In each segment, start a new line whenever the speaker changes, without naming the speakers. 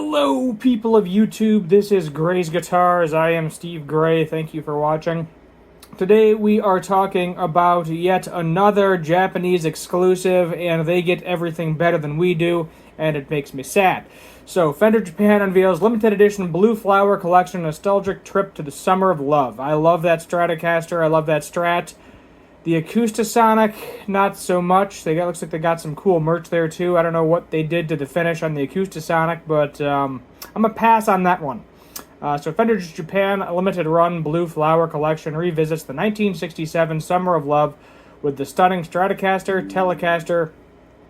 Hello, people of YouTube. This is Gray's Guitars. I am Steve Gray. Thank you for watching. Today we are talking about yet another Japanese exclusive, and they get everything better than we do, and it makes me sad. So, Fender Japan unveils limited edition Blue Flower Collection Nostalgic Trip to the Summer of Love. I love that Stratocaster. I love that Strat. The Acoustasonic, not so much. Looks like they got some cool merch there too. I don't know what they did to the finish on the Acoustasonic, but I'm gonna pass on that one. So Fender Japan limited run Blue Flower Collection revisits the 1967 Summer of Love with the stunning Stratocaster, Telecaster,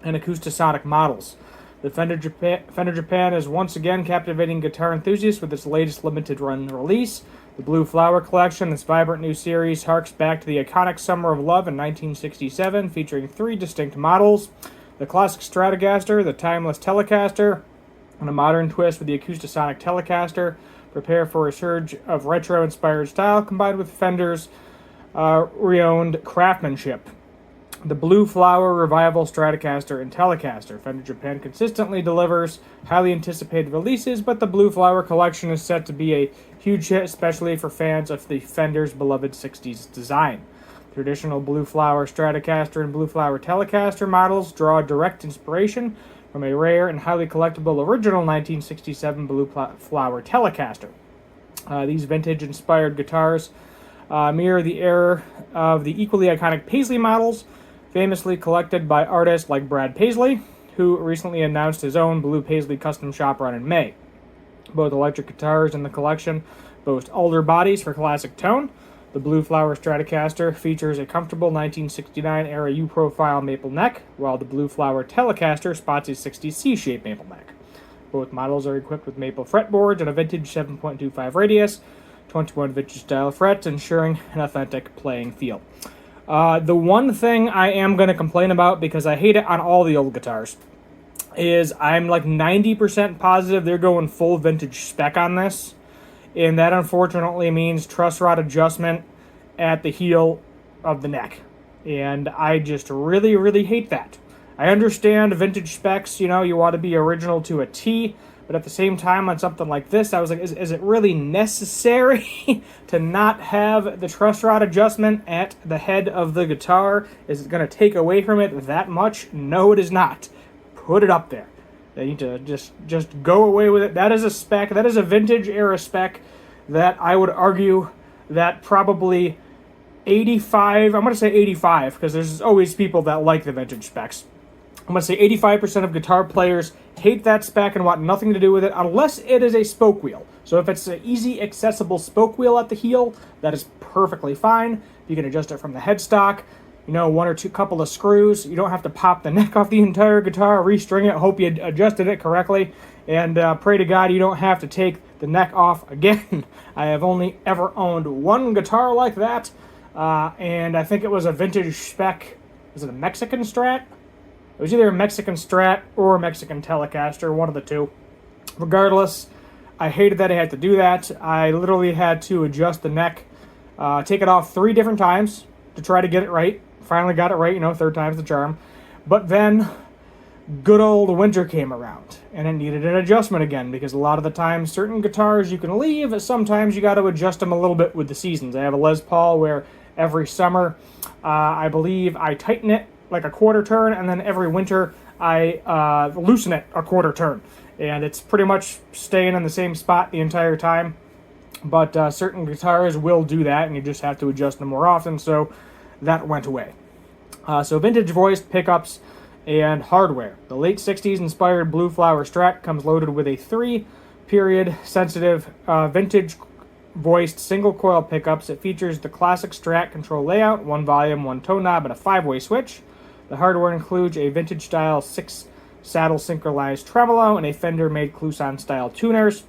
and Acoustasonic models. The Fender Japan is once again captivating guitar enthusiasts with its latest limited run release. The Blue Flower Collection, this vibrant new series, harks back to the iconic Summer of Love in 1967, featuring three distinct models: the classic Stratocaster, the timeless Telecaster, and a modern twist with the Acoustasonic Telecaster. Prepare for a surge of retro-inspired style combined with Fender's renowned craftsmanship. The Blue Flower Revival Stratocaster and Telecaster. Fender Japan consistently delivers highly anticipated releases, but the Blue Flower Collection is set to be a huge hit, especially for fans of the Fender's beloved 60s design. Traditional Blue Flower Stratocaster and Blue Flower Telecaster models draw direct inspiration from a rare and highly collectible original 1967 Blue Flower Telecaster. These vintage-inspired guitars mirror the era of the equally iconic Paisley models, famously collected by artists like Brad Paisley, who recently announced his own Blue Paisley custom shop run in May. Both electric guitars in the collection boast alder bodies for classic tone. The Blue Flower Stratocaster features a comfortable 1969-era U-profile maple neck, while the Blue Flower Telecaster spots a 60s C-shaped maple neck. Both models are equipped with maple fretboards and a vintage 7.25 radius, 21 vintage style frets, ensuring an authentic playing feel. The one thing I am going to complain about, because I hate it on all the old guitars, is I'm like 90% positive they're going full vintage spec on this. And that unfortunately means truss rod adjustment at the heel of the neck. And I just really, really hate that. I understand vintage specs, you want to be original to a T, but at the same time on something like this, I was like, is it really necessary to not have the truss rod adjustment at the head of the guitar? Is it going to take away from it that much? No, it is not. Put it up there. They need to just go away with it. That is a spec. That is a vintage era spec that I would argue that probably 85, I'm going to say 85, because there's always people that like the vintage specs. I'm going to say 85% of guitar players hate that spec and want nothing to do with it unless it is a spoke wheel. So if it's an easy, accessible spoke wheel at the heel, that is perfectly fine. You can adjust it from the headstock, one or two couple of screws. You don't have to pop the neck off the entire guitar, restring it, hope you adjusted it correctly, and pray to God you don't have to take the neck off again. I have only ever owned one guitar like that, and I think it was a vintage spec. Was it a Mexican Strat? It was either a Mexican Strat or a Mexican Telecaster, one of the two. Regardless, I hated that I had to do that. I literally had to adjust the neck, take it off 3 different times to try to get it right. Finally got it right, third time's the charm. But then good old winter came around, and it needed an adjustment again, because a lot of the time certain guitars you can leave, sometimes you got to adjust them a little bit with the seasons. I have a Les Paul where every summer I believe I tighten it like a quarter turn, and then every winter I loosen it a quarter turn. And it's pretty much staying in the same spot the entire time. But certain guitars will do that, and you just have to adjust them more often, so that went away. So vintage voiced pickups and hardware. The late 60s inspired Blue Flower Strat comes loaded with a 3-period sensitive vintage voiced single coil pickups. It features the classic Strat control layout, 1 volume, 1 tone knob, and a 5-way switch. The hardware includes a vintage style 6-saddle synchronized tremolo and a Fender made Kluson style tuners,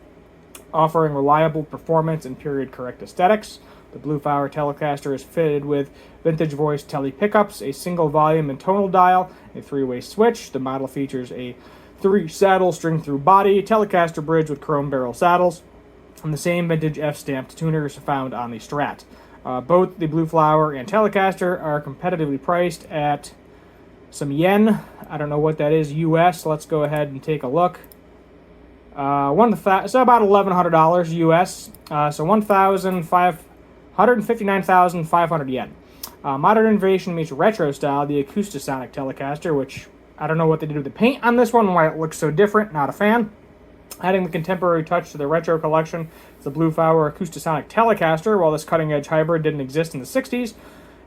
offering reliable performance and period correct aesthetics. The Blue Flower Telecaster is fitted with vintage voice tele pickups, a single volume and tonal dial, a 3-way switch. The model features a 3-saddle string-through body, Telecaster bridge with chrome barrel saddles, and the same vintage F-stamped tuners found on the Strat. Both the Blue Flower and Telecaster are competitively priced at some yen. I don't know what that is, US. Let's go ahead and take a look. So about $1,100 US. So 159,500 yen. Modern innovation meets retro style, the Acoustasonic Telecaster, which I don't know what they did with the paint on this one, why it looks so different. Not a fan. Adding the contemporary touch to the retro collection is the Blue Flower Acoustasonic Telecaster. While this cutting-edge hybrid didn't exist in the 60s,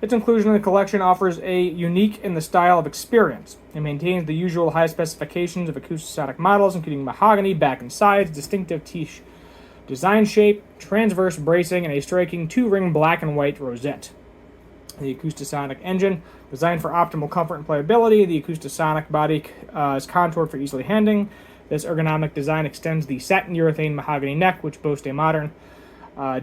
its inclusion in the collection offers a unique in the style of experience. It maintains the usual high specifications of Acoustasonic models, including mahogany, back and sides, distinctive T design shape, transverse bracing, and a striking 2-ring black and white rosette. The Acoustasonic engine, designed for optimal comfort and playability, the Acoustasonic body is contoured for easily handling. This ergonomic design extends the satin urethane mahogany neck, which boasts a modern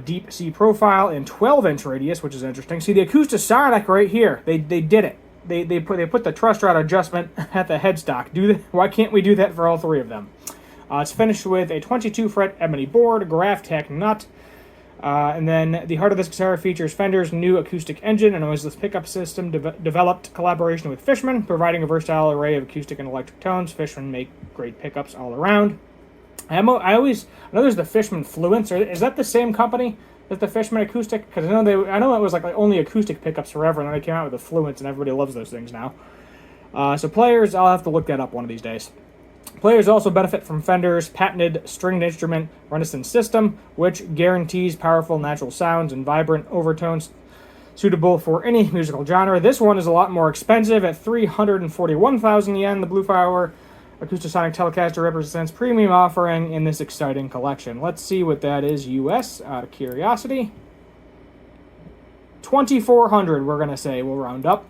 deep sea profile and 12-inch radius, which is interesting. See, the Acoustasonic right here, they did it. They put the truss rod adjustment at the headstock. Why can't we do that for all three of them? It's finished with a 22-fret ebony board, graph tack nut, and then the heart of this guitar features Fender's new acoustic engine and a noiseless pickup system developed collaboration with Fishman, providing a versatile array of acoustic and electric tones. Fishman make great pickups all around. I know there's the Fishman Fluence. Is that the same company as the Fishman Acoustic? Because I know it was like only acoustic pickups forever, and then they came out with the Fluence, and everybody loves those things now. So players, I'll have to look that up one of these days. Players also benefit from Fender's patented stringed instrument Renaissance system, which guarantees powerful natural sounds and vibrant overtones suitable for any musical genre. This one is a lot more expensive at 341,000 yen. The Blue Flower Acoustasonic Telecaster represents premium offering in this exciting collection. Let's see what that is US, out of curiosity. 2,400, we're going to say. We'll round up.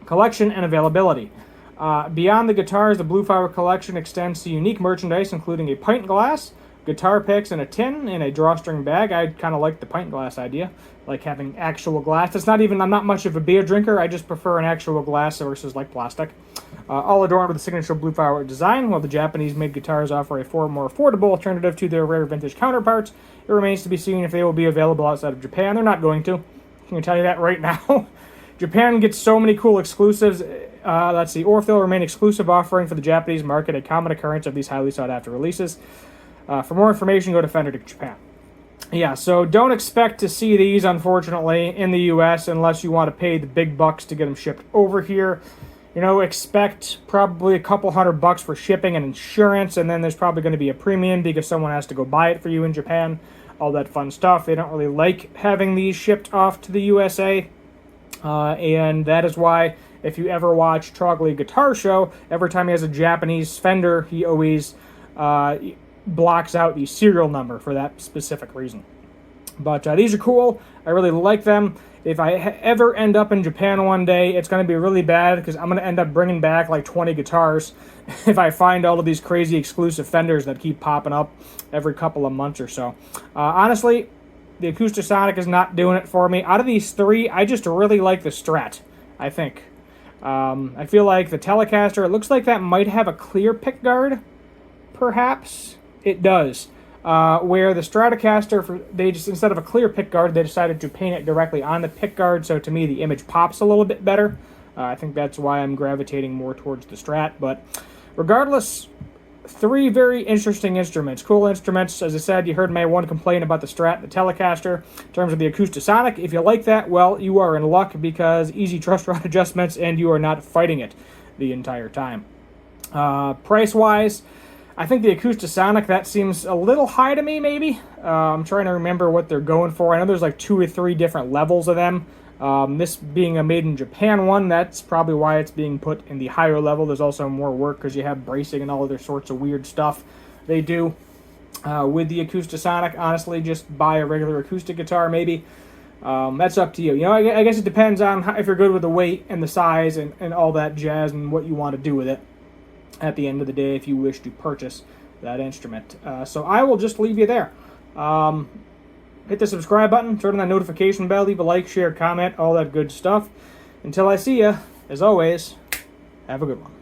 Collection and availability. Beyond the guitars, the Blue Flower collection extends to unique merchandise, including a pint glass, guitar picks in a tin, and a drawstring bag. I kind of like the pint glass idea, like having actual glass. I'm not much of a beer drinker. I just prefer an actual glass versus like plastic. All adorned with the signature Blue Flower design. While the Japanese-made guitars offer a far more affordable alternative to their rare vintage counterparts, it remains to be seen if they will be available outside of Japan. They're not going to. I can tell you that right now. Japan gets so many cool exclusives. Let's see. Or if they'll remain exclusive offering for the Japanese market, a common occurrence of these highly sought-after releases. For more information, go to Fender to Japan. Yeah, so don't expect to see these, unfortunately, in the U.S. unless you want to pay the big bucks to get them shipped over here. You know, expect probably a couple $100 for shipping and insurance, and then there's probably going to be a premium because someone has to go buy it for you in Japan. All that fun stuff. They don't really like having these shipped off to the USA. And that is why, if you ever watch Trogley Guitar Show, every time he has a Japanese Fender, he always blocks out the serial number for that specific reason. But these are cool. I really like them. If I ever end up in Japan one day, it's going to be really bad because I'm going to end up bringing back like 20 guitars if I find all of these crazy exclusive Fenders that keep popping up every couple of months or so. Honestly, the Acoustasonic is not doing it for me. Out of these three, I just really like the Strat, I think. I feel like the Telecaster, it looks like that might have a clear pickguard, perhaps. It does. Where the Stratocaster, they just, instead of a clear pickguard, they decided to paint it directly on the pickguard, so to me the image pops a little bit better. I think that's why I'm gravitating more towards the Strat, but regardless, three very interesting instruments. Cool instruments. As I said, you heard my one complaint about the Strat, the Telecaster. In terms of the Acoustasonic, if you like that, well, you are in luck because easy truss rod adjustments and you are not fighting it the entire time. Price-wise, I think the Acoustasonic, that seems a little high to me, maybe. I'm trying to remember what they're going for. I know there's like 2 or 3 different levels of them. This being a made in Japan one, that's probably why it's being put in the higher level. There's also more work because you have bracing and all other sorts of weird stuff they do. With the Acoustasonic, honestly, just buy a regular acoustic guitar, maybe. That's up to you. You know, I guess it depends on if you're good with the weight and the size and all that jazz and what you want to do with it at the end of the day if you wish to purchase that instrument. So I will just leave you there. Hit the subscribe button, turn on that notification bell, leave a like, share, comment, all that good stuff. Until I see you, as always, have a good one.